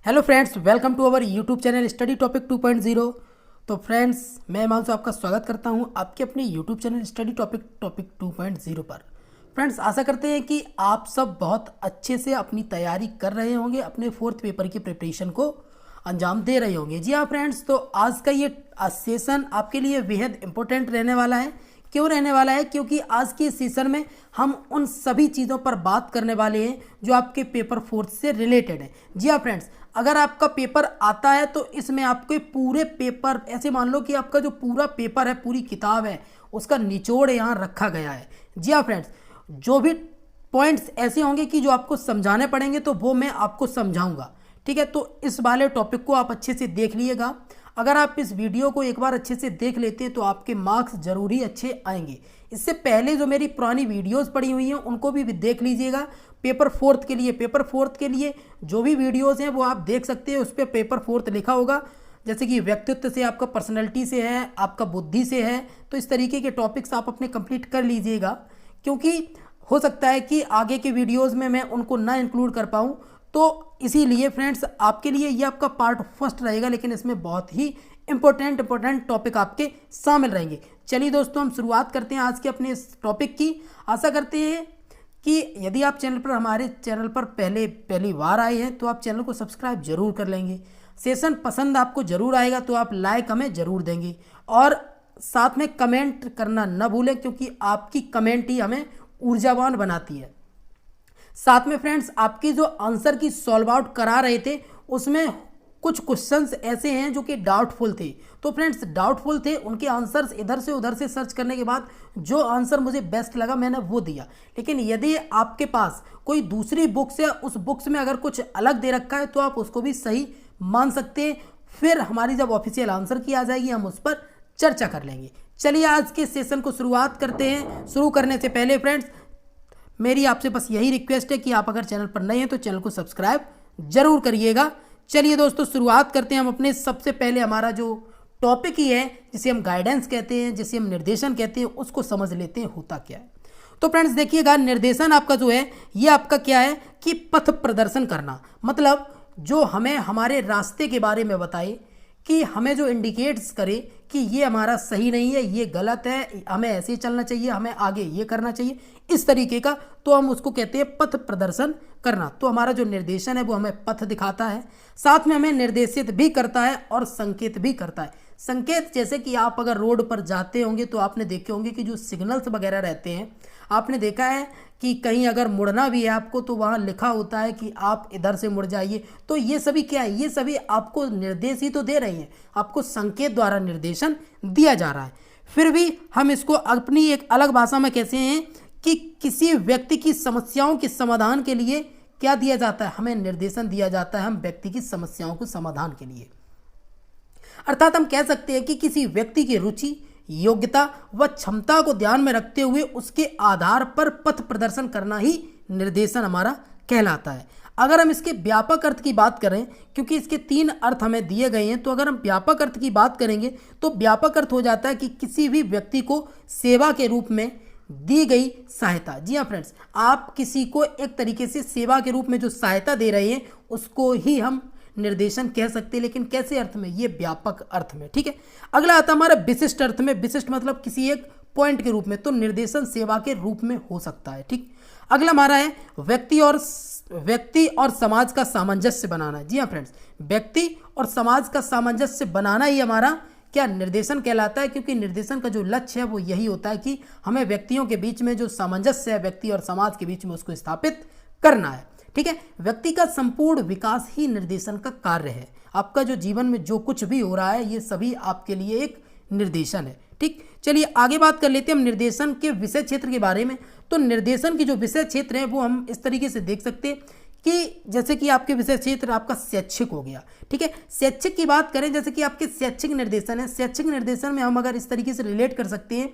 Hello friends, welcome to our YouTube channel study topic 2.0। तो friends, मैं हिमांशु आपका स्वागत करता हूं आपके अपने यूट्यूब चैनल स्टडी टॉपिक 2.0 पर। फ्रेंड्स, आशा करते हैं कि आप सब बहुत अच्छे से अपनी तैयारी कर रहे होंगे, अपने फोर्थ पेपर की प्रिपरेशन को अंजाम दे रहे होंगे। जी हाँ फ्रेंड्स, तो आज का ये सेशन आपके लिए बेहद इंपॉर्टेंट रहने वाला है। क्यों रहने वाला है? क्योंकि आज के सेशन में हम उन सभी चीज़ों पर बात करने वाले हैं जो आपके पेपर फोर्थ से रिलेटेड है। जी हाँ फ्रेंड्स, अगर आपका पेपर आता है तो इसमें आपके पूरे पेपर, ऐसे मान लो कि आपका जो पूरा पेपर है, पूरी किताब है, उसका निचोड़ यहाँ रखा गया है। जी हाँ फ्रेंड्स, जो भी पॉइंट्स ऐसे होंगे कि जो आपको समझाने पड़ेंगे तो वो मैं आपको समझाऊंगा। ठीक है, तो इस वाले टॉपिक को आप अच्छे से देख लीजिएगा। अगर आप इस वीडियो को एक बार अच्छे से देख लेते हैं तो आपके मार्क्स जरूर ही अच्छे आएंगे। इससे पहले जो मेरी पुरानी वीडियोस पड़ी हुई हैं उनको भी देख लीजिएगा। पेपर फोर्थ के लिए जो भी वीडियोस हैं वो आप देख सकते हैं। उस पर पेपर फोर्थ लिखा होगा, जैसे कि व्यक्तित्व से, आपका पर्सनैलिटी से है, आपका बुद्धि से है। तो इस तरीके के टॉपिक्स आप अपने कंप्लीट कर लीजिएगा, क्योंकि हो सकता है कि आगे के वीडियोज़ में मैं उनको ना इंक्लूड कर पाऊँ। तो इसीलिए फ्रेंड्स, आपके लिए ये आपका पार्ट फर्स्ट रहेगा, लेकिन इसमें बहुत ही इंपॉर्टेंट टॉपिक आपके शामिल रहेंगे। चलिए दोस्तों, हम शुरुआत करते हैं आज के अपने इस टॉपिक की। आशा करते हैं कि यदि आप हमारे चैनल पर पहली बार आए हैं तो आप चैनल को सब्सक्राइब जरूर कर लेंगे। सेशन पसंद आपको जरूर आएगा तो आप लाइक हमें जरूर देंगे, और साथ में कमेंट करना न भूलें, क्योंकि आपकी कमेंट ही हमें ऊर्जावान बनाती है। साथ में फ्रेंड्स, आपकी जो आंसर की सॉल्व आउट करा रहे थे उसमें कुछ क्वेश्चंस ऐसे हैं जो कि डाउटफुल थे। तो फ्रेंड्स, डाउटफुल थे, उनके आंसर्स इधर से उधर से सर्च करने के बाद जो आंसर मुझे बेस्ट लगा मैंने वो दिया। लेकिन यदि आपके पास कोई दूसरी बुक्स है, उस बुक्स में अगर कुछ अलग दे रखा है तो आप उसको भी सही मान सकते हैं। फिर हमारी जब ऑफिशियल आंसर की आ जाएगी हम उस पर चर्चा कर लेंगे। चलिए आज के सेशन को शुरुआत करते हैं। शुरू करने से पहले फ्रेंड्स, मेरी आपसे बस यही रिक्वेस्ट है कि आप अगर चैनल पर नए हैं तो चैनल को सब्सक्राइब जरूर करिएगा। चलिए दोस्तों, शुरुआत करते हैं हम अपने। सबसे पहले हमारा जो टॉपिक ही है, जिसे हम गाइडेंस कहते हैं, जिसे हम निर्देशन कहते हैं, उसको समझ लेते हैं होता क्या है। तो फ्रेंड्स देखिएगा, निर्देशन आपका जो है ये आपका क्या है कि पथ प्रदर्शन करना, मतलब जो हमें हमारे रास्ते के बारे में बताए, कि हमें जो इंडिकेट्स करे कि ये हमारा सही नहीं है, ये गलत है, हमें ऐसे चलना चाहिए, हमें आगे ये करना चाहिए, इस तरीके का, तो हम उसको कहते हैं पथ प्रदर्शन करना। तो हमारा जो निर्देशन है वो हमें पथ दिखाता है, साथ में हमें निर्देशित भी करता है और संकेत भी करता है। संकेत, जैसे कि आप अगर रोड पर जाते होंगे तो आपने देखे होंगे कि जो सिग्नल्स वगैरह रहते हैं, आपने देखा है कि कहीं अगर मुड़ना भी है आपको तो वहाँ लिखा होता है कि आप इधर से मुड़ जाइए। तो ये सभी क्या है? ये सभी आपको निर्देश ही तो दे रही हैं, आपको संकेत द्वारा निर्देशन दिया जा रहा है। फिर भी हम इसको अपनी एक अलग भाषा में कहते हैं कि किसी व्यक्ति की समस्याओं के समाधान के लिए क्या दिया जाता है? हमें निर्देशन दिया जाता है हम व्यक्ति की समस्याओं को समाधान के लिए। अर्थात हम कह सकते हैं कि किसी व्यक्ति की रुचि, योग्यता व क्षमता को ध्यान में रखते हुए उसके आधार पर पथ प्रदर्शन करना ही निर्देशन हमारा कहलाता है। अगर हम इसके व्यापक अर्थ की बात करें, क्योंकि इसके 3 अर्थ हमें दिए गए हैं, तो अगर हम व्यापक अर्थ की बात करेंगे तो व्यापक अर्थ हो जाता है कि किसी भी व्यक्ति को सेवा के रूप में दी गई सहायता। जी हाँ फ्रेंड्स, आप किसी को एक तरीके से सेवा के रूप में जो सहायता दे रहे हैं उसको ही हम निर्देशन कह सकते हैं। लेकिन कैसे अर्थ में? ये व्यापक अर्थ में। ठीक है, अगला आता है हमारा विशिष्ट अर्थ में। विशिष्ट मतलब किसी एक पॉइंट के रूप में, तो निर्देशन सेवा के रूप में हो सकता है। ठीक, अगला हमारा है व्यक्ति और समाज का सामंजस्य बनाना। जी हाँ फ्रेंड्स, व्यक्ति और समाज का सामंजस्य बनाना ही हमारा क्या निर्देशन कहलाता है, क्योंकि निर्देशन का जो लक्ष्य है वो यही होता है कि हमें व्यक्तियों के बीच में जो सामंजस्य है, व्यक्ति और समाज के बीच में, उसको स्थापित करना है। ठीक है, व्यक्ति का संपूर्ण विकास ही निर्देशन का कार्य है। आपका जो जीवन में जो कुछ भी हो रहा है ये सभी आपके लिए एक निर्देशन है। ठीक, चलिए आगे बात कर लेते हैं हम निर्देशन के विषय क्षेत्र के बारे में। तो निर्देशन की जो विषय क्षेत्र है वो हम इस तरीके से देख सकते हैं कि जैसे कि आपके विषय क्षेत्र आपका शैक्षिक हो गया। ठीक है, शैक्षिक की बात करें, जैसे कि आपके शैक्षिक निर्देशन है, शैक्षिक निर्देशन में हम अगर इस तरीके से रिलेट कर सकते हैं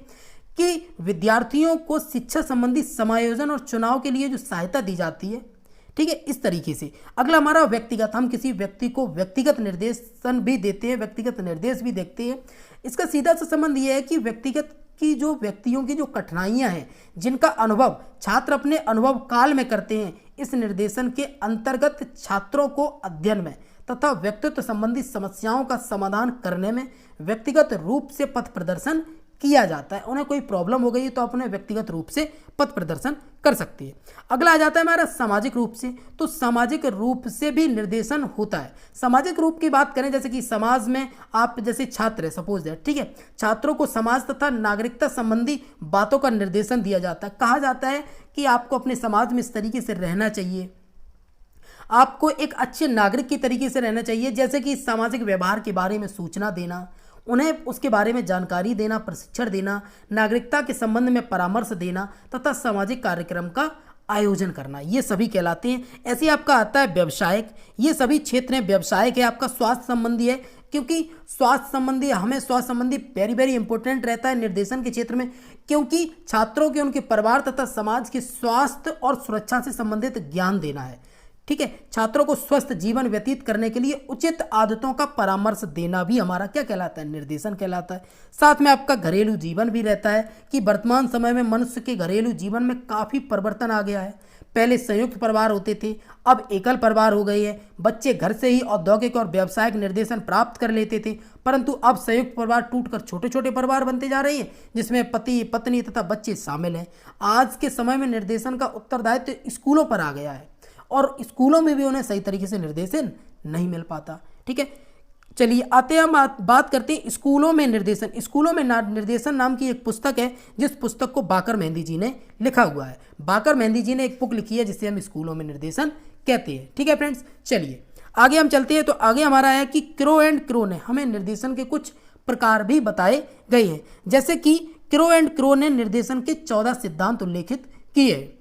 कि विद्यार्थियों को शिक्षा संबंधी समायोजन और चुनाव के लिए जो सहायता दी जाती है। ठीक है, इस तरीके से। अगला हमारा व्यक्तिगत, हम किसी व्यक्ति को व्यक्तिगत निर्देशन भी देते हैं, व्यक्तिगत निर्देश भी देखते हैं। इसका सीधा सा संबंध यह है कि व्यक्तिगत की जो व्यक्तियों की जो कठिनाइयां हैं, जिनका अनुभव छात्र अपने अनुभव काल में करते हैं, इस निर्देशन के अंतर्गत छात्रों को अध्ययन में तथा व्यक्तित्व संबंधी समस्याओं का समाधान करने में व्यक्तिगत रूप से पथ प्रदर्शन किया जाता है। उन्हें कोई प्रॉब्लम हो गई है तो अपने व्यक्तिगत रूप से पथ प्रदर्शन कर सकती है। अगला आ जाता है हमारा सामाजिक रूप से। तो सामाजिक रूप से भी निर्देशन होता है। सामाजिक रूप की बात करें, जैसे कि समाज में आप जैसे छात्र है, सपोज दैट, ठीक है, छात्रों को समाज तथा नागरिकता संबंधी बातों का निर्देशन दिया जाता है। कहा जाता है कि आपको अपने समाज में इस तरीके से रहना चाहिए, आपको एक अच्छे नागरिक की तरीके से रहना चाहिए, जैसे कि सामाजिक व्यवहार के बारे में सूचना देना, उन्हें उसके बारे में जानकारी देना, प्रशिक्षण देना, नागरिकता के संबंध में परामर्श देना तथा सामाजिक कार्यक्रम का आयोजन करना, ये सभी कहलाते हैं। ऐसे ही आपका आता है व्यवसायिक। ये सभी क्षेत्र हैं। व्यवसायिक है आपका स्वास्थ्य संबंधी है, क्योंकि स्वास्थ्य संबंधी हमें स्वास्थ्य संबंधी वेरी वेरी इंपॉर्टेंट रहता है निर्देशन के क्षेत्र में, क्योंकि छात्रों के उनके परिवार तथा समाज के स्वास्थ्य और सुरक्षा से संबंधित ज्ञान देना है। ठीक है, छात्रों को स्वस्थ जीवन व्यतीत करने के लिए उचित आदतों का परामर्श देना भी हमारा क्या कहलाता है, निर्देशन कहलाता है। साथ में आपका घरेलू जीवन भी रहता है कि वर्तमान समय में मनुष्य के घरेलू जीवन में काफ़ी परिवर्तन आ गया है। पहले संयुक्त परिवार होते थे, अब एकल परिवार हो गए हैं। बच्चे घर से ही औद्योगिक और व्यावसायिक निर्देशन प्राप्त कर लेते थे, परंतु अब संयुक्त परिवार टूटकर छोटे छोटे परिवार बनते जा रहे हैं, जिसमें पति पत्नी तथा बच्चे शामिल हैं। आज के समय में निर्देशन का उत्तरदायित्व स्कूलों पर आ गया है और स्कूलों में भी उन्हें सही तरीके से निर्देशन नहीं मिल पाता। ठीक है, चलिए आते हैं, हम बात करते हैं स्कूलों में निर्देशन। स्कूलों में निर्देशन नाम की एक पुस्तक है, जिस पुस्तक को बाकर मेहंदी जी ने लिखा हुआ है। बाकर मेहंदी जी ने एक बुक लिखी है जिसे हम स्कूलों में निर्देशन कहते हैं। ठीक है फ्रेंड्स, चलिए आगे हम चलते हैं। तो आगे हमारा है कि क्रो एंड क्रो ने हमें निर्देशन के कुछ प्रकार भी बताए गए हैं, जैसे कि क्रो एंड क्रो ने निर्देशन के 14 सिद्धांत उल्लेखित किए हैं।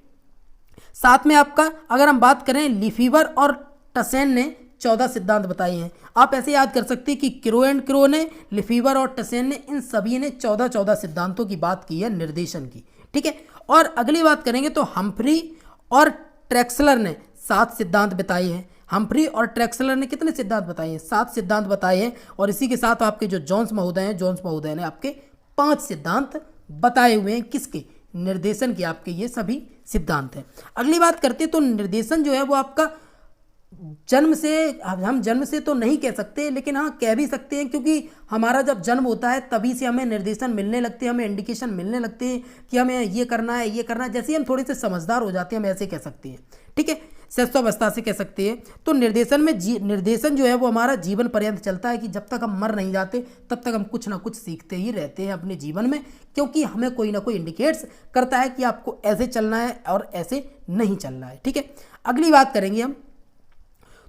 साथ में आपका अगर हम बात करें, लिफीवर और टसेन ने 14 सिद्धांत बताए हैं। आप ऐसे याद कर सकते हैं कि क्रो एंड क्रो ने, लिफीवर और टसेन ने, इन सभी ने 14 सिद्धांतों की बात की है निर्देशन की। ठीक है, और अगली बात करेंगे तो हम्फ्री और ट्रेक्सलर ने 7 सिद्धांत बताए हैं। हम्फ्री और ट्रेक्सलर ने कितने सिद्धांत बताए हैं? 7 सिद्धांत बताए हैं। और इसी के साथ आपके जो जोन्स महोदय ने आपके 5 सिद्धांत बताए हुए हैं। किसके? निर्देशन के आपके ये सभी सिद्धांत हैं। अगली बात करते हैं तो निर्देशन जो है वो आपका जन्म से, हम जन्म से तो नहीं कह सकते, लेकिन हाँ कह भी सकते हैं, क्योंकि हमारा जब जन्म होता है तभी से हमें निर्देशन मिलने लगते हैं, हमें इंडिकेशन मिलने लगते हैं कि हमें ये करना है, ये करना है। जैसे ही हम थोड़े से समझदार हो जाते हैं हम ऐसे कह सकते हैं। ठीक है, शिशुअवस्था से कह सकते हैं। तो निर्देशन में निर्देशन जो है वो हमारा जीवन पर्यंत चलता है, कि जब तक हम मर नहीं जाते तब तक हम कुछ ना कुछ सीखते ही रहते हैं अपने जीवन में, क्योंकि हमें कोई ना कोई इंडिकेट्स करता है कि आपको ऐसे चलना है और ऐसे नहीं चलना है। ठीक है, अगली बात करेंगे हम,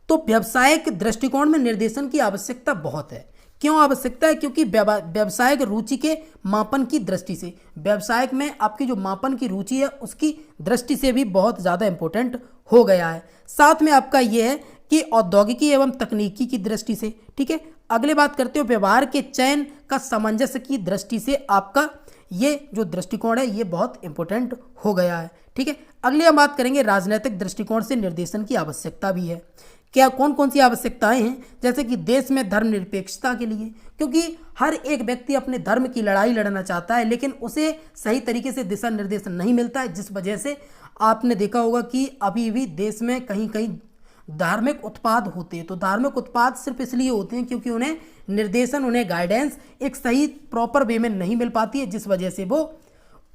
तो व्यावसायिक दृष्टिकोण में निर्देशन की आवश्यकता बहुत है। क्यों आवश्यकता है? क्योंकि व्यावसायिक रुचि के मापन की दृष्टि से, व्यवसायिक में आपकी जो मापन की रुचि है उसकी दृष्टि से भी बहुत ज़्यादा इंपॉर्टेंट हो गया है। साथ में आपका ये है कि औद्योगिकी एवं तकनीकी की दृष्टि से। ठीक है, अगले बात करते हो व्यवहार के चयन का सामंजस्य की दृष्टि से आपका ये जो दृष्टिकोण है ये बहुत इंपॉर्टेंट हो गया है। ठीक है, अगले हम बात करेंगे राजनीतिक दृष्टिकोण से निर्देशन की आवश्यकता भी है। क्या कौन कौन सी आवश्यकताएं हैं? जैसे कि देश में धर्मनिरपेक्षता के लिए, क्योंकि हर एक व्यक्ति अपने धर्म की लड़ाई लड़ना चाहता है, लेकिन उसे सही तरीके से दिशा निर्देशन नहीं मिलता है, जिस वजह से आपने देखा होगा कि अभी भी देश में कहीं कहीं धार्मिक उत्पाद होते हैं। तो धार्मिक उत्पाद सिर्फ इसलिए होते हैं क्योंकि उन्हें निर्देशन, उन्हें गाइडेंस एक सही प्रॉपर वे में नहीं मिल पाती है, जिस वजह से वो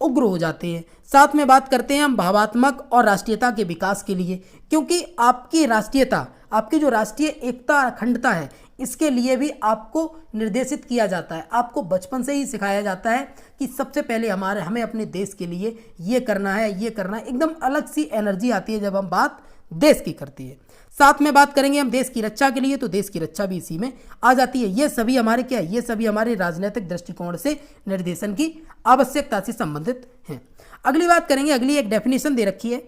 उग्र हो जाते हैं। साथ में बात करते हैं हम भावात्मक और राष्ट्रीयता के विकास के लिए, क्योंकि आपकी राष्ट्रीयता, आपकी जो राष्ट्रीय एकता अखंडता है, इसके लिए भी आपको निर्देशित किया जाता है। आपको बचपन से ही सिखाया जाता है कि सबसे पहले हमें अपने देश के लिए ये करना है, ये करना है। एकदम अलग सी एनर्जी आती है जब हम बात देश की करती है। साथ में बात करेंगे हम देश की रक्षा के लिए, तो देश की रक्षा भी इसी में आ जाती है। ये सभी हमारे क्या है? ये सभी हमारे राजनीतिक दृष्टिकोण से निर्देशन की आवश्यकता से संबंधित हैं। अगली बात करेंगे, अगली एक डेफिनेशन दे रखी है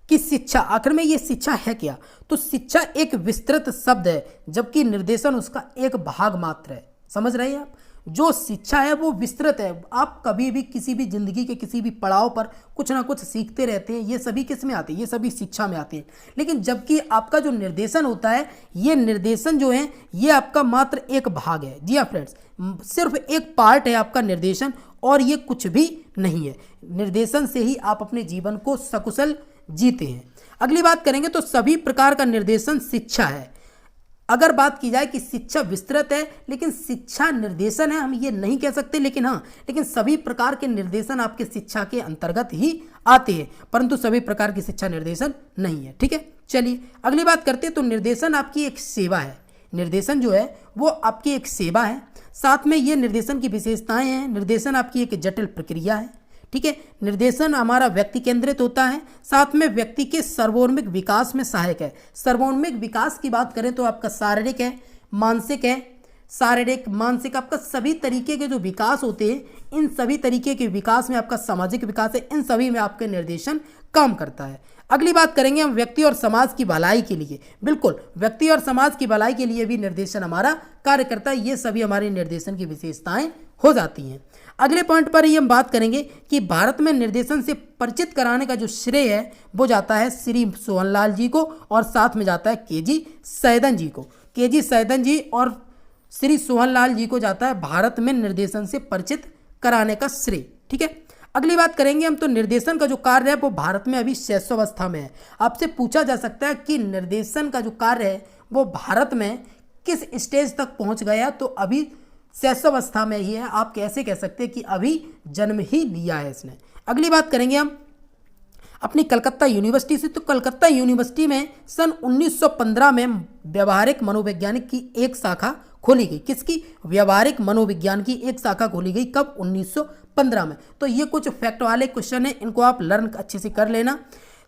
कि शिक्षा, आखिर में ये शिक्षा है क्या? तो शिक्षा एक विस्तृत शब्द है, जबकि निर्देशन उसका एक भाग मात्र है। समझ रहे हैं आप? जो शिक्षा है वो विस्तृत है। आप कभी भी किसी भी जिंदगी के किसी भी पड़ाव पर कुछ ना कुछ सीखते रहते हैं। ये सभी किस में आते हैं? ये सभी शिक्षा में आते हैं। लेकिन जबकि आपका जो निर्देशन होता है, ये निर्देशन जो है ये आपका मात्र एक भाग है। जी हाँ फ्रेंड्स, सिर्फ एक पार्ट है आपका निर्देशन, और ये कुछ भी नहीं है। निर्देशन से ही आप अपने जीवन को सकुशल जीते हैं। अगली बात करेंगे तो सभी प्रकार का निर्देशन शिक्षा है। अगर बात की जाए कि शिक्षा विस्तृत है लेकिन शिक्षा निर्देशन है, हम ये नहीं कह सकते, लेकिन हाँ, लेकिन सभी प्रकार के निर्देशन आपके शिक्षा के अंतर्गत ही आते हैं, परंतु सभी प्रकार की शिक्षा निर्देशन नहीं है। ठीक है, चलिए अगली बात करते हैं। तो निर्देशन आपकी एक सेवा है। निर्देशन जो है वो आपकी एक सेवा है, साथ में ये निर्देशन की विशेषताएं हैं। निर्देशन आपकी एक जटिल प्रक्रिया है। ठीक है, निर्देशन हमारा व्यक्ति केंद्रित होता है, साथ में व्यक्ति के सर्वोन्मुख विकास में सहायक है। सर्वोन्मुख विकास की बात करें तो आपका शारीरिक है, मानसिक है, शारीरिक मानसिक आपका सभी तरीके के जो विकास होते हैं, इन सभी तरीके के विकास में आपका सामाजिक विकास है, इन सभी में आपके निर्देशन काम करता है। अगली बात करेंगे हम व्यक्ति और समाज की भलाई के लिए। बिल्कुल, व्यक्ति और समाज की भलाई के लिए भी निर्देशन हमारा कार्य करता है। ये सभी हमारे निर्देशन की विशेषताएं हो जाती हैं। अगले पॉइंट पर ही हम बात करेंगे कि भारत में निर्देशन से परिचित कराने का जो श्रेय है वो जाता है श्री सोहनलाल जी को, और साथ में जाता है केजी सैदन जी को। केजी सैदन जी और श्री सोहनलाल जी को जाता है भारत में निर्देशन से परिचित कराने का श्रेय। ठीक है, अगली बात करेंगे हम। तो निर्देशन का जो कार्य है वो भारत में अभी शैशवावस्था में है। आपसे पूछा जा सकता है कि निर्देशन का जो कार्य है वो भारत में किस स्टेज तक पहुंच गया, तो अभी शैशवावस्था में ही है। आप कैसे कह सकते हैं कि अभी जन्म ही लिया है इसने। अगली बात करेंगे हम अपनी कलकत्ता यूनिवर्सिटी से। तो कलकत्ता यूनिवर्सिटी में सन 1915 में व्यवहारिक मनोविज्ञान की एक शाखा खोली गई। किसकी? व्यवहारिक मनोविज्ञान की एक शाखा खोली गई। कब? 1915 में। तो ये कुछ फैक्ट वाले क्वेश्चन है, इनको आप लर्न अच्छे से कर लेना।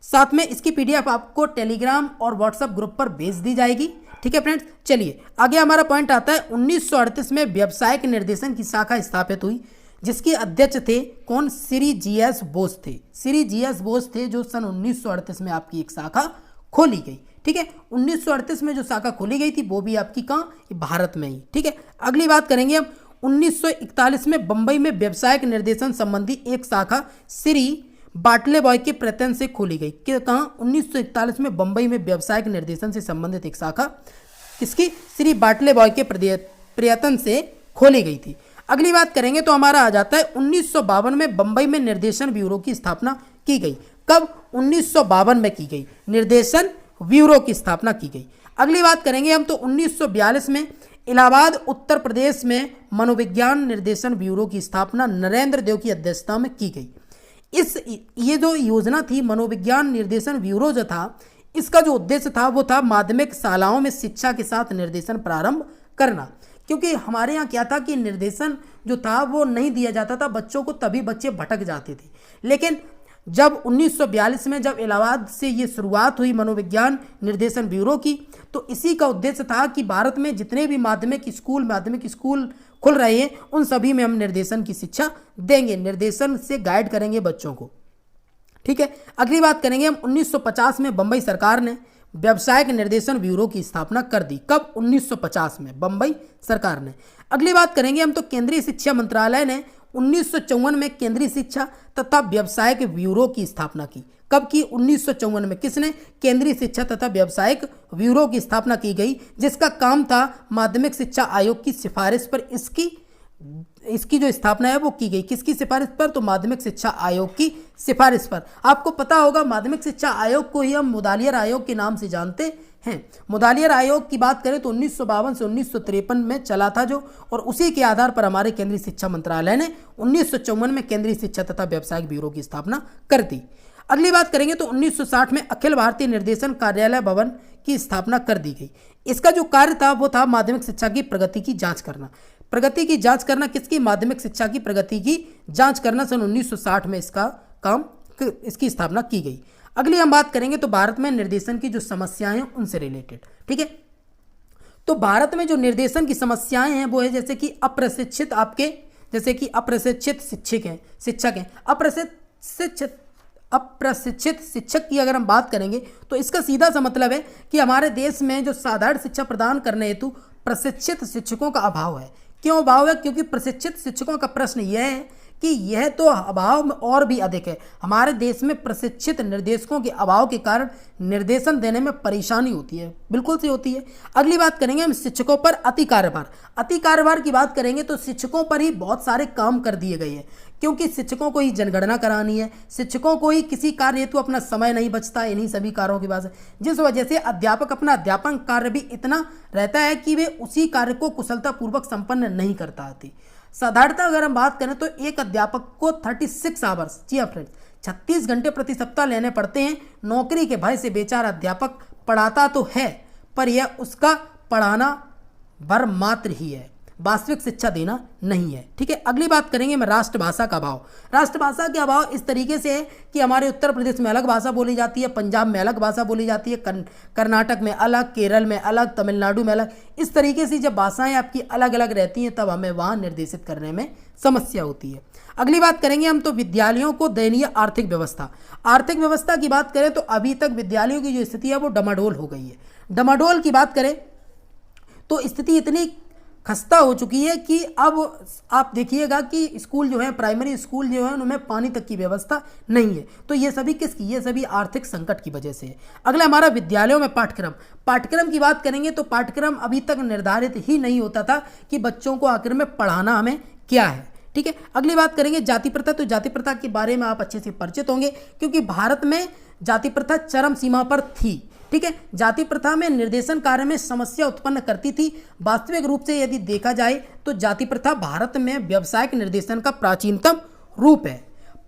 साथ में इसकी पीडीएफ आपको टेलीग्राम और व्हाट्सएप ग्रुप पर भेज दी जाएगी। ठीक है फ्रेंड्स, चलिए आगे हमारा पॉइंट आता है 1938 में व्यावसायिक निर्देशन की शाखा स्थापित हुई, जिसके अध्यक्ष थे कौन? श्री जीएस बोस थे। श्री जीएस बोस थे जो सन 1938 में आपकी एक शाखा खोली गई। ठीक है, 1938 में जो शाखा खोली गई थी वो भी आपकी कहाँ? भारत में ही। ठीक है, अगली बात करेंगे हम 1941 में बंबई में व्यावसायिक निर्देशन संबंधी एक शाखा श्री बाटले बॉय के प्रयत्न से खोली गई। कहाँ? 1941 में बंबई में व्यावसायिक निर्देशन से संबंधित एक शाखा किसकी? श्री बाटले बॉय के प्रयत्न से खोली गई थी। अगली बात करेंगे तो हमारा आ जाता है 1952 में बंबई में निर्देशन ब्यूरो की स्थापना की गई। कब? 1952 में की गई, निर्देशन ब्यूरो की स्थापना की गई। अगली बात करेंगे हम तो 1942 में इलाहाबाद उत्तर प्रदेश में मनोविज्ञान निर्देशन ब्यूरो की स्थापना नरेंद्र देव की अध्यक्षता में की गई। ये जो योजना थी मनोविज्ञान निर्देशन ब्यूरो जो था, इसका जो उद्देश्य था वो था माध्यमिक शालाओं में शिक्षा के साथ निर्देशन प्रारंभ करना। क्योंकि हमारे यहाँ क्या था कि निर्देशन जो था वो नहीं दिया जाता था बच्चों को, तभी बच्चे भटक जाते थे। लेकिन जब 1942 में जब इलाहाबाद से ये शुरुआत हुई मनोविज्ञान निर्देशन ब्यूरो की, तो इसी का उद्देश्य था कि भारत में जितने भी माध्यमिक स्कूल खुल रहे हैं उन सभी में हम निर्देशन की शिक्षा देंगे, निर्देशन से गाइड करेंगे बच्चों को। ठीक है, अगली बात करेंगे हम 1950 में बंबई सरकार ने व्यावसायिक निर्देशन ब्यूरो की स्थापना कर दी। कब? 1950 में बंबई सरकार ने। अगली बात करेंगे हम तो केंद्रीय शिक्षा मंत्रालय ने 1954 में केंद्रीय शिक्षा तथा व्यवसायिक ब्यूरो की स्थापना की। कब की? 1954 में। किसने? केंद्रीय शिक्षा तथा व्यवसायिक ब्यूरो की स्थापना की गई, जिसका काम था माध्यमिक शिक्षा आयोग की सिफारिश पर इसकी जो स्थापना है वो की गई। किसकी सिफारिश पर? तो माध्यमिक शिक्षा आयोग की सिफारिश पर। आपको पता होगा माध्यमिक शिक्षा आयोग को ही हम मुदालियर आयोग के नाम से जानते हैं। मुदालियर आयोग की बात करें तो 1952 से 1953 में चला था जो, और उसी के आधार पर हमारे केंद्रीय शिक्षा मंत्रालय ने 1954 में केंद्रीय शिक्षा तथा व्यवसायिक ब्यूरो की स्थापना कर दी। अगली बात करेंगे तो 1960 में अखिल भारतीय निर्देशन कार्यालय भवन की स्थापना कर दी गई। इसका जो कार्य था वो था माध्यमिक शिक्षा की प्रगति की जांच करना। प्रगति की जांच करना किसकी? माध्यमिक शिक्षा की प्रगति की जांच करना। सन 1960 में इसकी स्थापना की गई। अगली हम बात करेंगे तो भारत में निर्देशन की जो समस्याएं हैं उनसे रिलेटेड। ठीक है, तो भारत में जो निर्देशन की समस्याएं हैं वो है जैसे कि अप्रशिक्षित शिक्षक हैं। अप्रशिक्षित शिक्षक की अगर हम बात करेंगे तो इसका सीधा सा मतलब है कि हमारे देश में जो साधारण शिक्षा प्रदान करने हेतु प्रशिक्षित शिक्षकों का अभाव है। क्यों अभाव है? क्योंकि प्रशिक्षित शिक्षकों का प्रश्न यह है कि यह तो अभाव में और भी अधिक है। हमारे देश में प्रशिक्षित निर्देशकों के अभाव के कारण निर्देशन देने में परेशानी होती है, बिल्कुल सी होती है। अगली बात करेंगे हम शिक्षकों पर अति कार्यभार। अति कार्यभार की बात करेंगे तो शिक्षकों पर ही बहुत सारे काम कर दिए गए हैं, क्योंकि शिक्षकों को ही जनगणना करानी है, शिक्षकों को ही किसी कार्य हेतु अपना समय नहीं बचता इन्हीं सभी कार्यों की वजह से, जिस वजह से अध्यापक अपना अध्यापन कार्य भी इतना रहता है कि वे उसी कार्य को कुशलतापूर्वक संपन्न नहीं कर पाते। साधारणतः अगर हम बात करें तो एक अध्यापक को 36 आवर्स, जी हाँ फ्रेंड्स, 36 घंटे प्रति सप्ताह लेने पड़ते हैं। नौकरी के भय से बेचारा अध्यापक पढ़ाता तो है, पर यह उसका पढ़ाना भर मात्र ही है, वास्तविक शिक्षा देना नहीं है। ठीक है, अगली बात करेंगे मैं राष्ट्रभाषा का अभाव। राष्ट्रभाषा के अभाव इस तरीके से है कि हमारे उत्तर प्रदेश में अलग भाषा बोली जाती है, पंजाब में अलग भाषा बोली जाती है, कर्नाटक में अलग, केरल में अलग, तमिलनाडु में अलग। इस तरीके से जब भाषाएं आपकी अलग अलग रहती हैं तब हमें वहाँ निर्देशित करने में समस्या होती है। अगली बात करेंगे हम तो विद्यालयों को दयनीय आर्थिक व्यवस्था। आर्थिक व्यवस्था की बात करें तो अभी तक विद्यालयों की जो स्थिति है वो डमाडोल हो गई है। डमाडोल की बात करें तो स्थिति इतनी खस्ता हो चुकी है कि अब आप देखिएगा कि स्कूल जो है, प्राइमरी स्कूल जो है, उनमें पानी तक की व्यवस्था नहीं है। तो ये सभी किसकी, ये सभी आर्थिक संकट की वजह से है। अगला हमारा विद्यालयों में पाठ्यक्रम। पाठ्यक्रम की बात करेंगे तो पाठ्यक्रम अभी तक निर्धारित ही नहीं होता था कि बच्चों को आखिर में पढ़ाना हमें क्या है। ठीक है, अगली बात करेंगे जाति प्रथा। तो जाति प्रथा के बारे में आप अच्छे से परिचित होंगे, क्योंकि भारत में जाति प्रथा चरम सीमा पर थी। ठीक है, जाति प्रथा में निर्देशन कार्य में समस्या उत्पन्न करती थी। वास्तविक रूप से यदि देखा जाए तो जाति प्रथा भारत में व्यावसायिक निर्देशन का प्राचीनतम रूप है,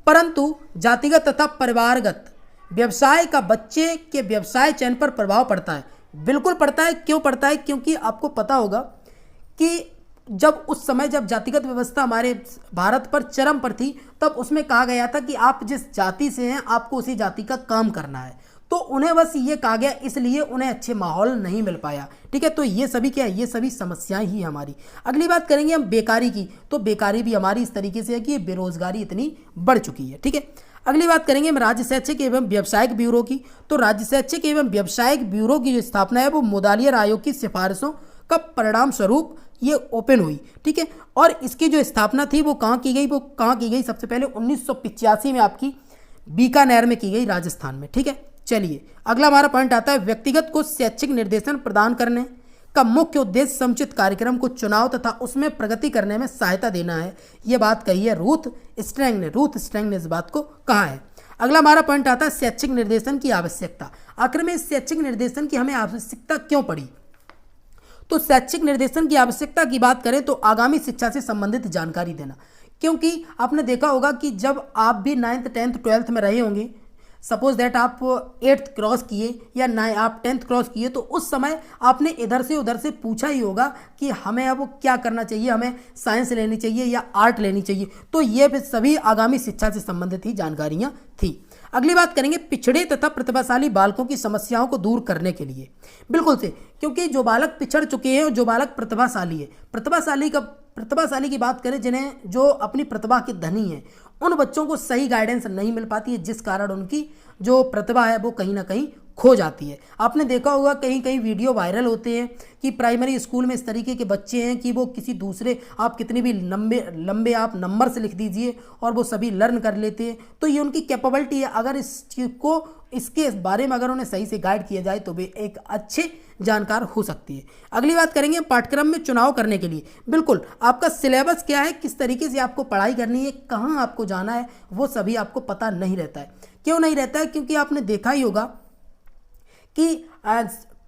परंतु जातिगत तथा परिवारगत व्यवसाय का बच्चे के व्यवसाय चयन पर प्रभाव पड़ता है। बिल्कुल पड़ता है। क्यों पड़ता है? क्योंकि आपको पता होगा कि जब उस समय जब जातिगत व्यवस्था हमारे भारत पर चरम पर थी, तब उसमें कहा गया था कि आप जिस जाति से हैं आपको उसी जाति का काम करना है। तो उन्हें बस ये कहा गया, इसलिए उन्हें अच्छे माहौल नहीं मिल पाया। ठीक है, तो ये सभी क्या है, ये सभी समस्याएं ही हमारी। अगली बात करेंगे हम बेकारी की। तो बेकारी भी हमारी इस तरीके से है कि बेरोजगारी इतनी बढ़ चुकी है। ठीक है, अगली बात करेंगे हम राज्य शैक्षिक एवं व्यावसायिक ब्यूरो की। तो राज्य शैक्षिक एवं व्यावसायिक ब्यूरो की जो स्थापना है वो मुदालियर आयोग की सिफारिशों का परिणाम स्वरूप ये ओपन हुई। ठीक है, और इसकी जो स्थापना थी वो कहाँ की गई? वो कहाँ की गई? सबसे पहले 1985 में आपकी बीकानेर में की गई, राजस्थान में। ठीक है, चलिए अगला हमारा पॉइंट आता है व्यक्तिगत को शैक्षिक निर्देशन प्रदान करने का मुख्य उद्देश्य समुचित कार्यक्रम को चुनाव तथा उसमें प्रगति करने में सहायता देना है। यह बात कही है रूथ स्ट्रैंग ने। रूथ स्ट्रैंग ने इस बात को कहा है। अगला हमारा पॉइंट आता है शैक्षिक निर्देशन की आवश्यकता। आखिर में शैक्षिक निर्देशन की हमें आवश्यकता क्यों पड़ी? तो शैक्षिक निर्देशन की आवश्यकता की बात करें तो आगामी शिक्षा से संबंधित जानकारी देना, क्योंकि आपने देखा होगा कि जब आप भी 9th 10th 12th में रहे होंगे, सपोज दैट आप 8th क्रॉस किए या आप 10th क्रॉस किए, तो उस समय आपने इधर से उधर से पूछा ही होगा कि हमें अब क्या करना चाहिए, हमें साइंस लेनी चाहिए या आर्ट लेनी चाहिए। तो ये सभी आगामी शिक्षा से संबंधित ही जानकारियाँ थी। अगली बात करेंगे पिछड़े तथा प्रतिभाशाली बालकों की समस्याओं को दूर करने के लिए। बिल्कुल से, क्योंकि जो बालक पिछड़ चुके हैं और जो बालक प्रतिभाशाली है, प्रतिभाशाली की बात करें जिन्हें, जो अपनी प्रतिभा के धनी हैं, उन बच्चों को सही गाइडेंस नहीं मिल पाती है, जिस कारण उनकी जो प्रतिभा है वो कहीं ना कहीं खो जाती है। आपने देखा होगा कहीं कहीं वीडियो वायरल होते हैं कि प्राइमरी स्कूल में इस तरीके के बच्चे हैं कि वो किसी दूसरे, आप कितने भी लंबे आप नंबर से लिख दीजिए और वो सभी लर्न कर लेते हैं। तो ये उनकी कैपेबिलिटी है। अगर इस चीज़ को, इसके बारे में अगर उन्हें सही से गाइड किया जाए तो वे एक अच्छे जानकार हो सकती है। अगली बात करेंगे पाठ्यक्रम में चुनाव करने के लिए। बिल्कुल, आपका सिलेबस क्या है, किस तरीके से आपको पढ़ाई करनी है, कहाँ आपको जाना है, वो सभी आपको पता नहीं रहता है। क्यों नहीं रहता है? क्योंकि आपने देखा ही होगा कि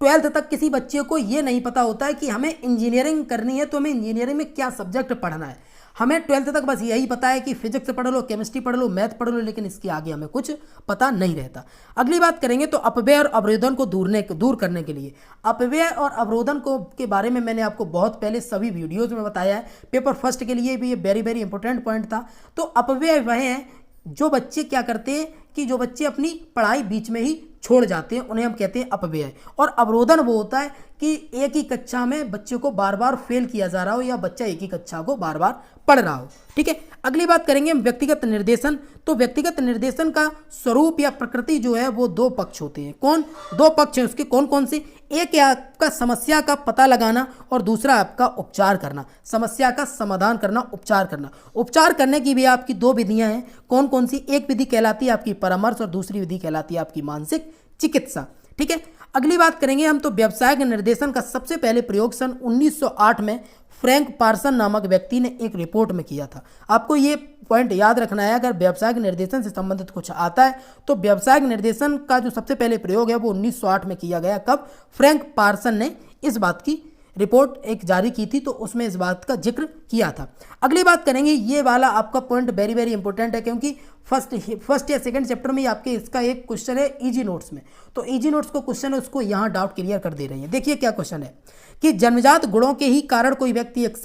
12th तक किसी बच्चे को ये नहीं पता होता है कि हमें इंजीनियरिंग करनी है तो हमें इंजीनियरिंग में क्या सब्जेक्ट पढ़ना है। हमें 12th तक बस यही पता है कि फिजिक्स पढ़ लो, केमिस्ट्री पढ़ लो, मैथ पढ़ लो, लेकिन इसके आगे हमें कुछ पता नहीं रहता। अगली बात करेंगे तो अपव्यय और अवरोधन को दूर करने के लिए। अपव्यय और अवरोधन को के बारे में मैंने आपको बहुत पहले सभी वीडियोज़ में बताया है। पेपर फर्स्ट के लिए भी ये वेरी वेरी इंपॉर्टेंट पॉइंट था। तो अपव्यय वह है जो बच्चे क्या करते हैं कि जो बच्चे अपनी पढ़ाई बीच में ही छोड़ जाते हैं, उन्हें हम कहते हैं अपव्यय। और अवरोधन वो होता है कि एक ही कक्षा में बच्चे को बार बार फेल किया जा रहा हो या बच्चा एक ही कक्षा को बार बार पढ़ रहा हो। ठीक है, अगली बात करेंगे हम व्यक्तिगत निर्देशन। तो व्यक्तिगत निर्देशन का स्वरूप या प्रकृति जो है वो दो पक्ष होते हैं। कौन दो पक्ष हैं उसके? कौन कौन से? एक है आपका समस्या का पता लगाना और दूसरा आपका उपचार करना। समस्या का समाधान करना, उपचार करना। उपचार करने की भी आपकी दो विधियां हैं। कौन कौन सी? एक विधि कहलाती है आपकी परामर्श और दूसरी विधि कहलाती है आपकी मानसिक चिकित्सा। ठीक है, अगली बात करेंगे हम तो व्यवसायिक निर्देशन का सबसे पहले प्रयोग सन 1908 में फ्रैंक पार्सन नामक व्यक्ति ने एक रिपोर्ट में किया था। आपको ये पॉइंट याद रखना है, अगर व्यवसायिक निर्देशन से संबंधित कुछ आता है तो व्यवसायिक निर्देशन का जो सबसे पहले प्रयोग है वो 1908 में किया गया। कब? फ्रैंक पार्सन ने इस बात की रिपोर्ट एक जारी की थी तो उसमें इस बात का जिक्र किया था। अगली बात करेंगे, ये वाला आपका पॉइंट वेरी वेरी इंपॉर्टेंट है क्योंकि फर्स्ट या सेकंड चैप्टर में आपके इसका एक क्वेश्चन है इजी नोट्स में। तो इजी नोट्स को क्वेश्चन है उसको यहाँ डाउट क्लियर कर दे रही है। देखिए क्या क्वेश्चन है कि जन्मजात गुणों के ही कारण कोई व्यक्ति एक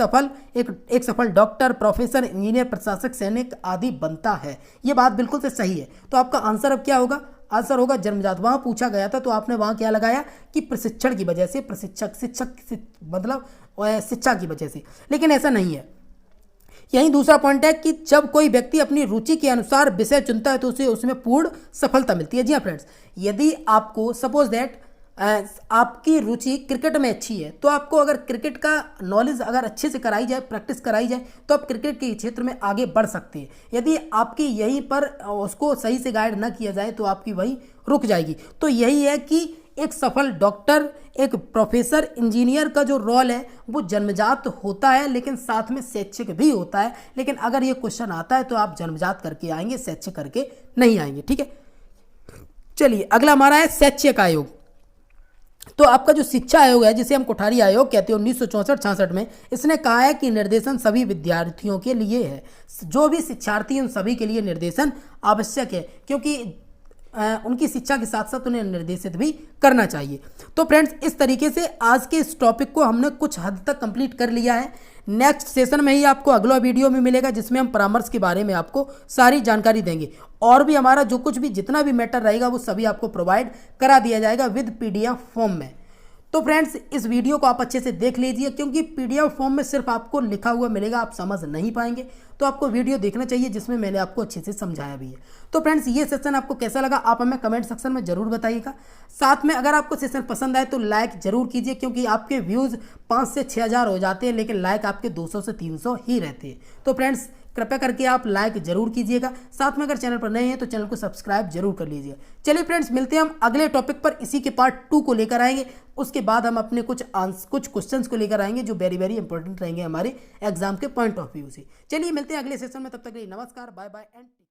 सफल डॉक्टर, प्रोफेसर, इंजीनियर, प्रशासक, सैनिक आदि बनता है। ये बात बिल्कुल से सही है। तो आपका आंसर अब क्या होगा? आंसर होगा जन्मजात। वहां पूछा गया था तो आपने वहां क्या लगाया कि प्रशिक्षण की वजह से, मतलब शिक्षा की वजह से, लेकिन ऐसा नहीं है। यही दूसरा पॉइंट है कि जब कोई व्यक्ति अपनी रुचि के अनुसार विषय चुनता है तो उसे उसमें पूर्ण सफलता मिलती है। जी हाँ फ्रेंड्स, यदि आपको सपोज दैट आपकी रुचि क्रिकेट में अच्छी है तो आपको अगर क्रिकेट का नॉलेज अगर अच्छे से कराई जाए, प्रैक्टिस कराई जाए तो आप क्रिकेट के क्षेत्र में आगे बढ़ सकते हैं। यदि आपकी यहीं पर उसको सही से गाइड ना किया जाए तो आपकी वही रुक जाएगी। तो यही है कि एक सफल डॉक्टर, एक प्रोफेसर, इंजीनियर का जो रोल है वो जन्मजात होता है लेकिन साथ में शैक्षिक भी होता है। लेकिन अगर ये क्वेश्चन आता है तो आप जन्मजात करके आएंगे, शैक्षिक करके नहीं आएंगे। ठीक है, चलिए अगला हमारा है शैक्षिक आयोग। तो आपका जो शिक्षा आयोग है जिसे हम कोठारी आयोग कहते हैं 1964-66 में, इसने कहा है कि निर्देशन सभी विद्यार्थियों के लिए है। जो भी शिक्षार्थी हैं उन सभी के लिए निर्देशन आवश्यक है क्योंकि उनकी शिक्षा के साथ साथ उन्हें निर्देशित भी करना चाहिए। तो फ्रेंड्स इस तरीके से आज के इस टॉपिक को हमने कुछ हद तक कंप्लीट कर लिया है। नेक्स्ट सेशन में ही आपको अगला वीडियो में मिलेगा जिसमें हम परामर्श के बारे में आपको सारी जानकारी देंगे और भी हमारा जो कुछ भी जितना भी मैटर रहेगा वो सभी आपको प्रोवाइड करा दिया जाएगा विद PDF फॉर्म में। तो फ्रेंड्स इस वीडियो को आप अच्छे से देख लीजिए क्योंकि PDF फॉर्म में सिर्फ आपको लिखा हुआ मिलेगा, आप समझ नहीं पाएंगे। तो आपको वीडियो देखना चाहिए जिसमें मैंने आपको अच्छे से समझाया भी है। तो फ्रेंड्स ये सेशन आपको कैसा लगा आप हमें कमेंट सेक्शन में जरूर बताइएगा। साथ में अगर आपको सेशन पसंद आए तो लाइक जरूर कीजिए क्योंकि आपके व्यूज़ 5 से 6 हज़ार हो जाते हैं लेकिन लाइक आपके 200 से 300 ही रहते हैं। तो फ्रेंड्स कृपया करके आप लाइक जरूर कीजिएगा। साथ में अगर चैनल पर नए हैं तो चैनल को सब्सक्राइब जरूर कर लीजिएगा। चलिए फ्रेंड्स मिलते हैं हम अगले टॉपिक पर, इसी के पार्ट 2 को लेकर आएंगे। उसके बाद हम अपने कुछ क्वेश्चंस को लेकर आएंगे जो वेरी वेरी इंपॉर्टेंट रहेंगे हमारे एग्जाम के पॉइंट ऑफ व्यू से। चलिए मिलते हैं अगले सेशन में, तब तक के लिए नमस्कार, बाय बाय एंड